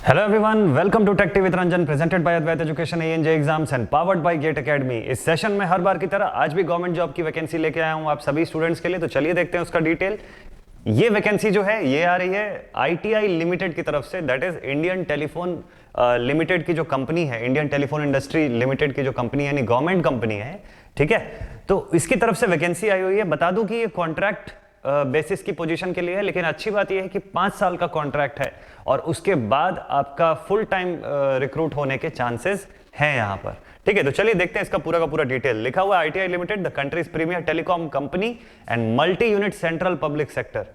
Hello everyone, welcome to Tech Tea with Ranjan, presented by Advait Education ANJ Exams and powered by GATE Academy। इस session में हर बार की तरह आज भी government job की vacancy लेके आया हूं आप सभी स्टूडेंट्स के लिए। तो चलिए देखते हैं उसका डिटेल। ये वैकेंसी जो है ये आ रही है ITI लिमिटेड की तरफ से, that is Indian telephone limited की जो कंपनी है, इंडियन टेलीफोन इंडस्ट्री लिमिटेड की जो कंपनी यानी गवर्नमेंट कंपनी है, ठीक है। तो इसकी तरफ से वैकेंसी आई हुई है। बता दूं कि ये कॉन्ट्रैक्ट बेसिस की पोजीशन के लिए है, लेकिन अच्छी बात यह है कि 5 साल का कॉन्ट्रैक्ट है और उसके बाद आपका फुल टाइम रिक्रूट होने के चांसेस हैं यहां पर, ठीक है। तो चलिए देखते हैं इसका पूरा का पूरा डिटेल। लिखा हुआ है ITI limited, the country's premier telecom company and multi unit central public sector,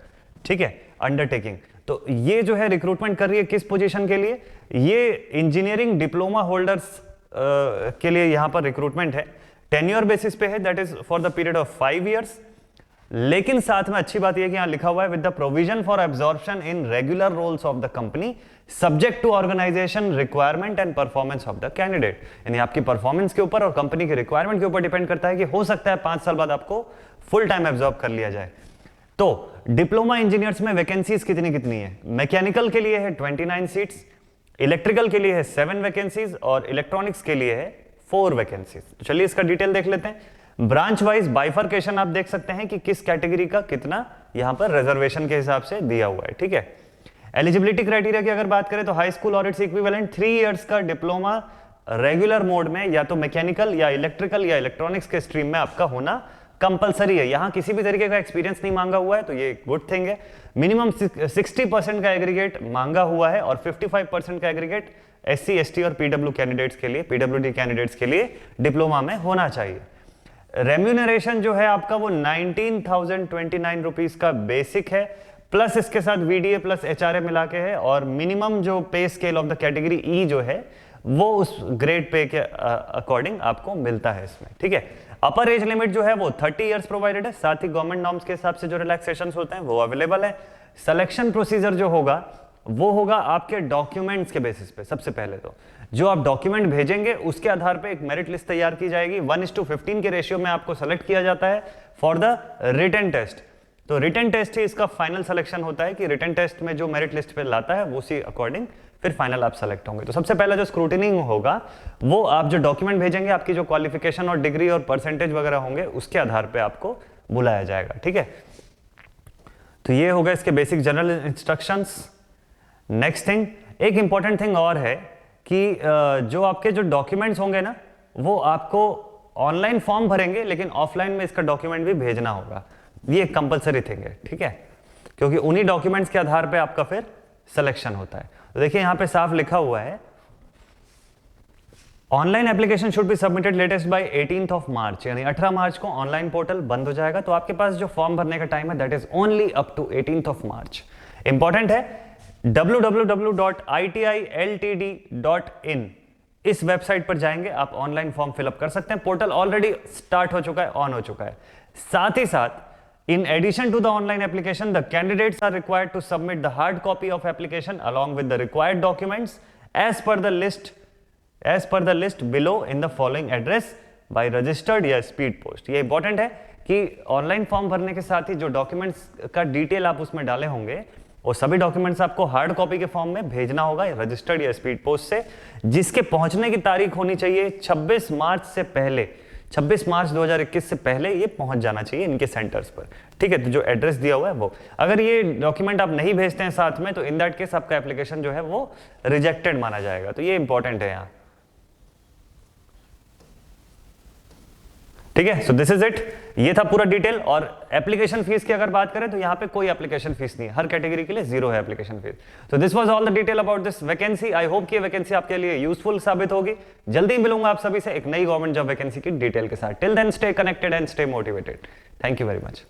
ठीक है, अंडरटेकिंग। तो ये जो है रिक्रूटमेंट कर रही है किस पोजीशन के लिए? ये इंजीनियरिंग डिप्लोमा होल्डर्स के लिए यहां पर रिक्रूटमेंट है। टेन्योर बेसिस पे है, that is for the period of 5 years. लेकिन साथ में अच्छी बात यह कि यहां लिखा हुआ है with the provision for absorption in regular rolls of the company subject to organization requirement and performance of the candidate. यानी आपकी परफॉर्मेंस के ऊपर और कंपनी के रिक्वायरमेंट के ऊपर डिपेंड करता है कि हो सकता है 5 साल बाद आपको फुल टाइम एब्जॉर्ब कर लिया जाए। तो डिप्लोमा इंजीनियर्स में वैकेंसीज कितनी कितनी है? मैकेनिकल के लिए है 29 सीट्स, इलेक्ट्रिकल के लिए है 7 वैकेंसीज और इलेक्ट्रॉनिक्स के लिए है 4 वैकेंसीज। तो चलिए इसका डिटेल देख लेते हैं। ब्रांच वाइज बाइफर्केशन आप देख सकते हैं कि किस कैटेगरी का कितना यहां पर रिजर्वेशन के हिसाब से दिया हुआ है, ठीक है। एलिजिबिलिटी क्राइटेरिया की अगर बात करें तो हाई स्कूल और इट्स इक्विवेलेंट 3 इयर्स का डिप्लोमा रेगुलर मोड में या तो मैकेनिकल या इलेक्ट्रिकल या इलेक्ट्रॉनिक्स के स्ट्रीम में आपका होना कंपलसरी है। यहां किसी भी तरीके का एक्सपीरियंस नहीं मांगा हुआ है, तो ये गुड थिंग है। मिनिमम 60% का एग्रीगेट मांगा हुआ है और 55% का एग्रीगेट SC ST और PW कैंडिडेट्स के लिए, PWD कैंडिडेट्स के लिए डिप्लोमा में होना चाहिए। रेम्यूनरेशन जो है आपका वो 19,029 रुपीज का बेसिक है, प्लस इसके साथ VDA प्लस HRA मिला के है, और मिनिमम जो पे scale of the category E जो है वो उस ग्रेड पे के अकॉर्डिंग आपको मिलता है इसमें, ठीक है। अपर एज लिमिट जो है वो 30 इयर्स प्रोवाइडेड है, साथ ही गवर्नमेंट नॉर्म्स के हिसाब से जो रिलैक्सेशंस होते हैं वो अवेलेबल है। सिलेक्शन प्रोसीजर जो होगा वो होगा आपके डॉक्यूमेंट्स के बेसिस पे। सबसे पहले तो जो आप डॉक्यूमेंट भेजेंगे उसके आधार पे एक मेरिट लिस्ट तैयार की जाएगी। 1:15 के रेशियो में आपको सेलेक्ट किया जाता है फॉर द रिटन टेस्ट। तो रिटन टेस्ट ही इसका फाइनल सिलेक्शन होता है कि रिटन टेस्ट में जो मेरिट लिस्ट पे लाता है वो उसी अकॉर्डिंग फिर फाइनल आप सेलेक्ट होंगे। तो सबसे पहला जो स्क्रूटिनिंग होगा वो आप जो डॉक्यूमेंट भेजेंगे, आपकी जो क्वालिफिकेशन और डिग्री और परसेंटेज वगैरह होंगे उसके आधार पर आपको बुलाया जाएगा, ठीक है। तो ये होगा इसके basic general instructions. Next thing, एक इंपॉर्टेंट थिंग और है कि जो आपके जो डॉक्यूमेंट्स होंगे ना वो आपको ऑनलाइन फॉर्म भरेंगे, लेकिन ऑफलाइन में इसका डॉक्यूमेंट भी भेजना होगा। ये एक कंपलसरी थिंग है, ठीक है, क्योंकि उन्हीं डॉक्यूमेंट्स के आधार पे आपका फिर सिलेक्शन होता है। तो देखिए यहां पे साफ लिखा हुआ है online application should be submitted latest by 18th of मार्च, यानी 18 मार्च को ऑनलाइन पोर्टल बंद हो जाएगा। तो आपके पास जो फॉर्म भरने का टाइम है that is only up to 18th of March. Important है www.itiltd.in इस वेबसाइट पर जाएंगे, आप ऑनलाइन फॉर्म फिलअप कर सकते हैं। पोर्टल ऑलरेडी स्टार्ट हो चुका है, ऑन हो चुका है। साथ ही साथ in addition to the online application the candidates are required to submit the hard copy of application along with the required documents as per the list below in the following address by registered या speed post. ये important है कि online form भरने के साथ ही जो documents का detail आप उसमें डाले होंगे और सभी डॉक्यूमेंट्स आपको हार्ड कॉपी के फॉर्म में भेजना होगा रजिस्टर्ड या स्पीड पोस्ट से, जिसके पहुंचने की तारीख होनी चाहिए 26 मार्च से पहले, 26 मार्च 2021 से पहले ये पहुंच जाना चाहिए इनके सेंटर्स पर, ठीक है। तो जो एड्रेस दिया हुआ है वो, अगर ये डॉक्यूमेंट आप नहीं भेजते हैं साथ में तो इन दैट केस आपका एप्लीकेशन जो है वो रिजेक्टेड माना जाएगा। तो ये इंपॉर्टेंट है यहाँ, ठीक है। सो दिस इज इट, ये था पूरा डिटेल। और एप्लीकेशन फीस की अगर बात करें तो यहाँ पे कोई एप्लीकेशन फीस नहीं है, हर कैटेगरी के लिए 0 है एप्लीकेशन फीस। तो this was all the detail about this vacancy. I hope कि ये वैकेंसी आपके लिए यूजफुल साबित होगी। जल्दी मिलूंगा आप सभी से एक नई गवर्नमेंट जॉब वैकेंसी की डिटेल के साथ। Till then stay connected and stay motivated. Thank you very much.